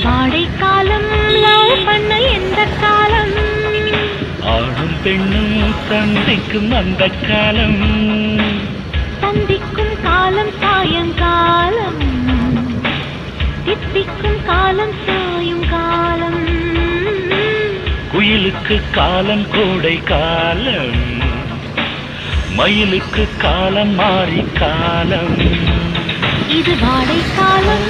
வாடை காலம் லவ் பண்ண எந்த காலம் ஆணும் பெண்ணும் சந்திக்கும் அந்த காலம் சந்திக்கும் காலம் சாயங்காலம் தித்திக்கும் காலம் சாயும் காலம் குயிலுக்கு காலம் கோடை காலம் மயிலுக்கு காலம் மாறி காலம் இது வாடை காலம்